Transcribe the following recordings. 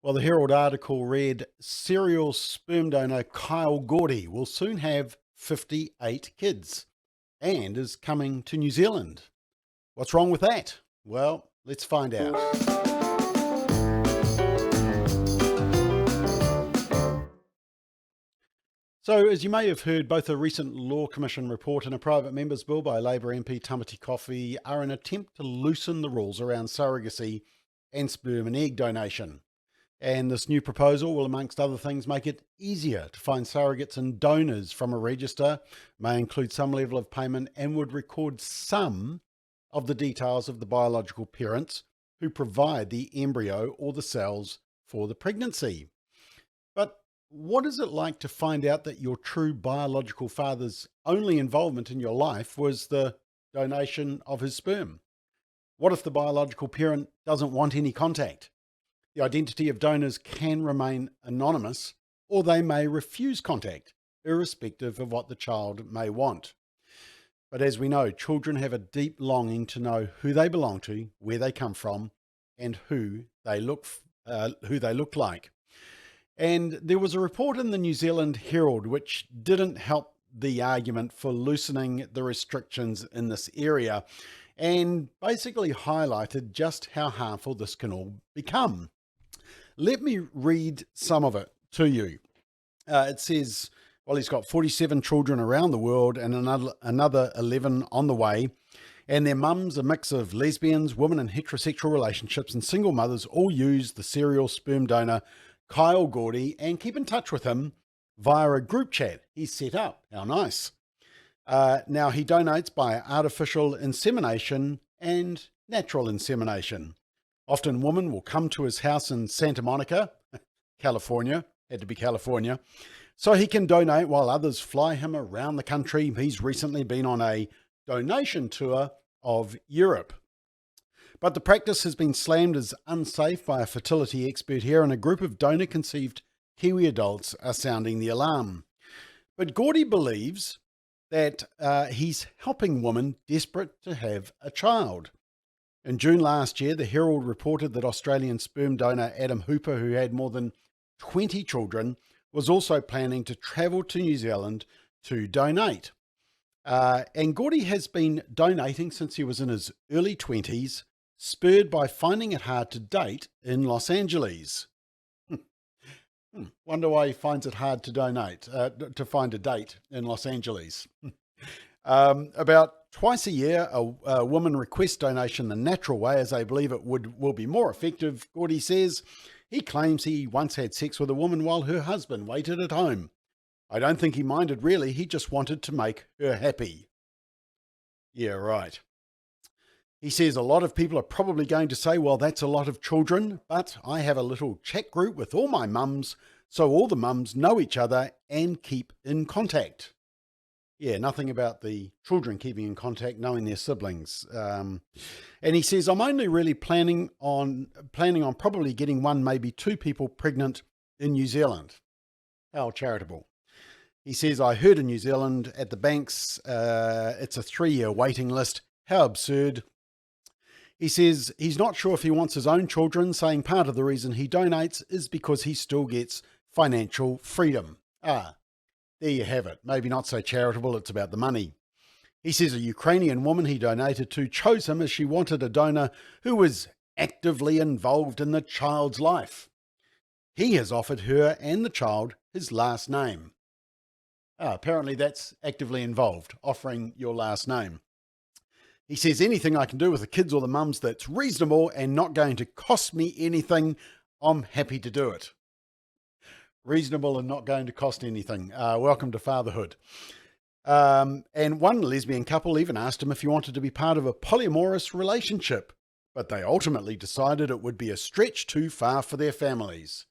Well, the Herald article read, serial sperm donor Kyle Gordy will soon have 58 kids and is coming to New Zealand. What's wrong with that? Well, let's find out. So, as you may have heard, both a recent Law Commission report and a private member's bill by Labour MP Tamati Coffey are an attempt to loosen the rules around surrogacy and sperm and egg donation. And this new proposal will, amongst other things, make it easier to find surrogates and donors from a register, may include some level of payment, and would record some of the details of the biological parents who provide the embryo or the cells for the pregnancy. But what is it like to find out that your true biological father's only involvement in your life was the donation of his sperm? What if the biological parent doesn't want any contact? The identity of donors can remain anonymous, or they may refuse contact, irrespective of what the child may want. But as we know, children have a deep longing to know who they belong to, where they come from, and who they look like. And there was a report in the New Zealand Herald which didn't help the argument for loosening the restrictions in this area, and basically highlighted just how harmful this can all become. Let me read some of it to you. It says, well, he's got 47 children around the world and another 11 on the way. And their mums, a mix of lesbians, women in heterosexual relationships, and single mothers, all use the serial sperm donor Kyle Gordy and keep in touch with him via a group chat he's set up. How nice. Now, he donates by artificial insemination and natural insemination. Often women will come to his house in Santa Monica, California, had to be California, so he can donate while others fly him around the country. He's recently been on a donation tour of Europe. But the practice has been slammed as unsafe by a fertility expert here, and a group of donor-conceived Kiwi adults are sounding the alarm. But Gordy believes that he's helping women desperate to have a child. In June last year, the Herald reported that Australian sperm donor Adam Hooper, who had more than 20 children, was also planning to travel to New Zealand to donate. And Gordy has been donating since he was in his early 20s, spurred by finding it hard to date in Los Angeles. Wonder why he finds it hard to to find a date in Los Angeles. About twice a year, a woman requests donation the natural way, as they believe it will be more effective. Gordy says he claims he once had sex with a woman while her husband waited at home. I don't think he minded really, he just wanted to make her happy. Yeah, right. He says a lot of people are probably going to say, well, that's a lot of children, but I have a little chat group with all my mums, so all the mums know each other and keep in contact. Yeah, nothing about the children keeping in contact, knowing their siblings. And he says, I'm only really planning on probably getting one, maybe two people pregnant in New Zealand. How charitable. He says, I heard in New Zealand at the banks, it's a 3-year waiting list. How absurd. He says he's not sure if he wants his own children, saying part of the reason he donates is because he still gets financial freedom. There you have it. Maybe not so charitable, it's about the money. He says a Ukrainian woman he donated to chose him as she wanted a donor who was actively involved in the child's life. He has offered her and the child his last name. Apparently that's actively involved, offering your last name. He says anything I can do with the kids or the mums that's reasonable and not going to cost me anything, I'm happy to do it. Reasonable and not going to cost anything. Welcome to fatherhood. And one lesbian couple even asked him if he wanted to be part of a polyamorous relationship, but they ultimately decided it would be a stretch too far for their families.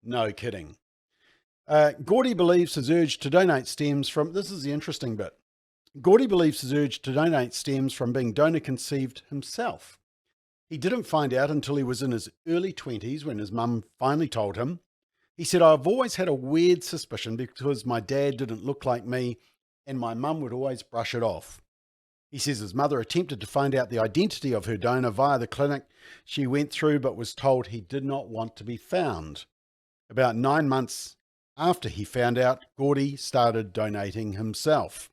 No kidding. Gordy believes his urge to donate stems from, this is the interesting bit, Gordy believes his urge to donate stems from being donor conceived himself. He didn't find out until he was in his early 20s when his mum finally told him. He said, I've always had a weird suspicion because my dad didn't look like me and my mum would always brush it off. He says his mother attempted to find out the identity of her donor via the clinic she went through, but was told he did not want to be found. About 9 months after he found out, Gordy started donating himself.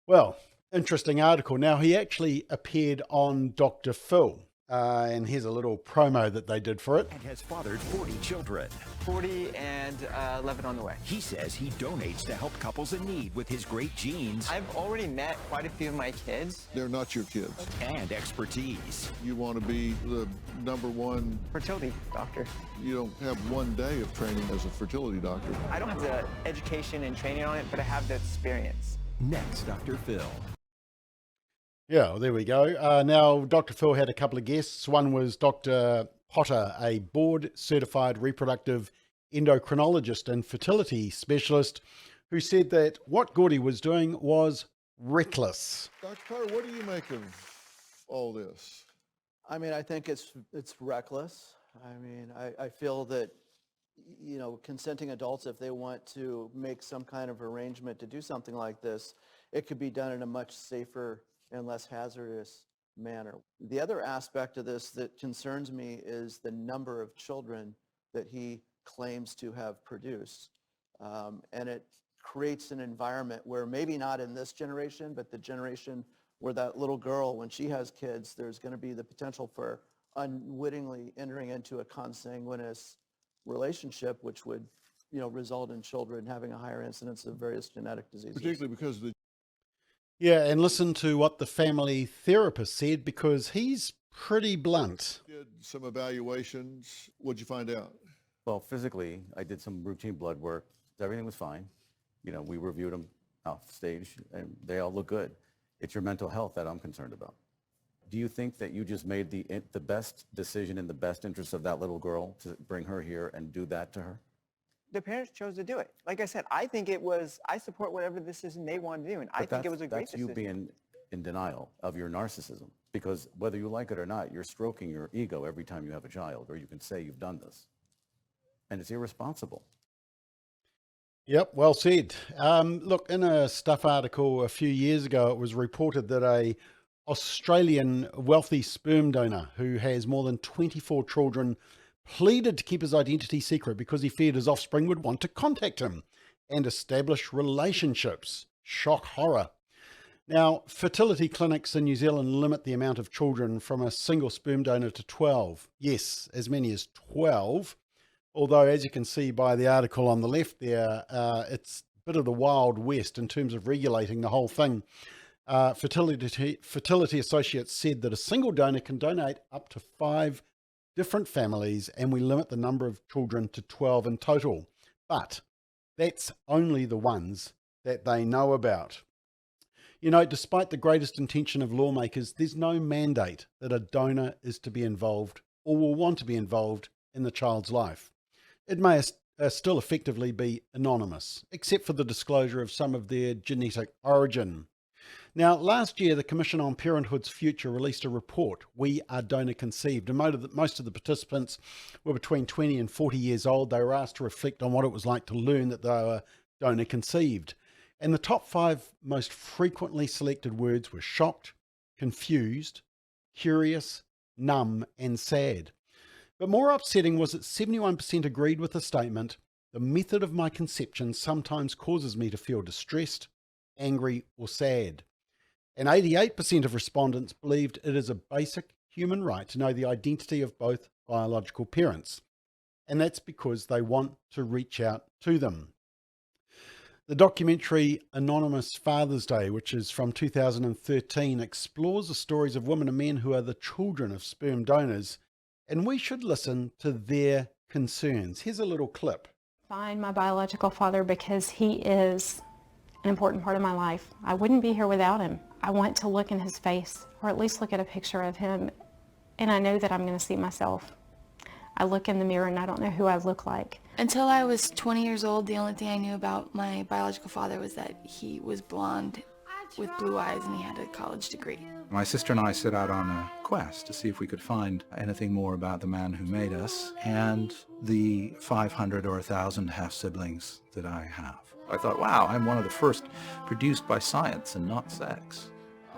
Well, interesting article. Now, he actually appeared on Dr. Phil, and here's a little promo that they did for it. And has fathered 40 children. 40 and 11 on the way. He says he donates to help couples in need with his great genes. I've already met quite a few of my kids. They're not your kids. And expertise. You want to be the #1 fertility doctor. You don't have one day of training as a fertility doctor. I don't have the education and training on it, but I have the experience. Next, Dr. Phil. Yeah, well, there we go. Now, Dr. Phil had a couple of guests. One was Dr. Potter, a board-certified reproductive endocrinologist and fertility specialist, who said that what Gordy was doing was reckless. Dr. Potter, what do you make of all this? I mean, I think it's reckless. I mean, I feel that, you know, consenting adults, if they want to make some kind of arrangement to do something like this, it could be done in a much safer and less hazardous manner. The other aspect of this that concerns me is the number of children that he claims to have produced. And it creates an environment where maybe not in this generation, but the generation where that little girl, when she has kids, there's going to be the potential for unwittingly entering into a consanguineous relationship, which would, you know, result in children having a higher incidence of various genetic diseases. Particularly because of the... Yeah, and listen to what the family therapist said, because he's pretty blunt. Did some evaluations. What'd you find out? Well, physically, I did some routine blood work. Everything was fine. You know, we reviewed them off stage, and they all look good. It's your mental health that I'm concerned about. Do you think that you just made the best decision in the best interest of that little girl to bring her here and do that to her? The parents chose to do it. Like I said, I support whatever decision they want to do, and I think it was a great decision. That's you being in denial of your narcissism, because whether you like it or not, you're stroking your ego every time you have a child, or you can say you've done this. And it's irresponsible. Yep, well said. Look, in a Stuff article a few years ago, it was reported that a Australian wealthy sperm donor who has more than 24 children pleaded to keep his identity secret because he feared his offspring would want to contact him and establish relationships. Shock horror. Now, fertility clinics in New Zealand limit the amount of children from a single sperm donor to 12. Yes, as many as 12. Although, as you can see by the article on the left there, it's a bit of the Wild West in terms of regulating the whole thing. Fertility Associates said that a single donor can donate up to 5 different families, and we limit the number of children to 12 in total. But that's only the ones that they know about. You know, despite the greatest intention of lawmakers, there's no mandate that a donor is to be involved or will want to be involved in the child's life. It may still effectively be anonymous, except for the disclosure of some of their genetic origin. Now, last year, the Commission on Parenthood's Future released a report, We Are Donor Conceived, and most of the participants were between 20 and 40 years old. They were asked to reflect on what it was like to learn that they were donor conceived. And the top 5 most frequently selected words were shocked, confused, curious, numb, and sad. But more upsetting was that 71% agreed with the statement, the method of my conception sometimes causes me to feel distressed, angry, or sad. And 88% of respondents believed it is a basic human right to know the identity of both biological parents. And that's because they want to reach out to them. The documentary Anonymous Father's Day, which is from 2013, explores the stories of women and men who are the children of sperm donors, and we should listen to their concerns. Here's a little clip. Find my biological father because he is an important part of my life. I wouldn't be here without him. I want to look in his face, or at least look at a picture of him, and I know that I'm going to see myself. I look in the mirror and I don't know who I look like. Until I was 20 years old, the only thing I knew about my biological father was that he was blonde with blue eyes and he had a college degree. My sister and I set out on a quest to see if we could find anything more about the man who made us and the 500 or 1,000 half-siblings that I have. I thought, wow, I'm one of the first produced by science and not sex.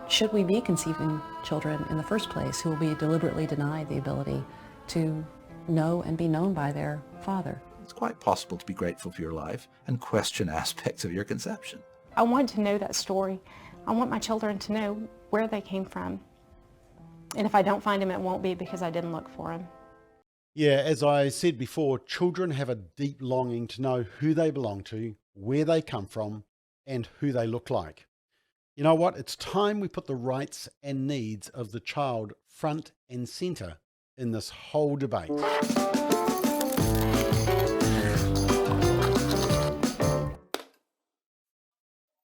Should we be conceiving children in the first place who will be deliberately denied the ability to know and be known by their father? It's quite possible to be grateful for your life and question aspects of your conception. I want to know that story. I want my children to know where they came from. And if I don't find them, it won't be because I didn't look for them. Yeah, as I said before, children have a deep longing to know who they belong to, where they come from, and who they look like. You know what? It's time we put the rights and needs of the child front and centre in this whole debate.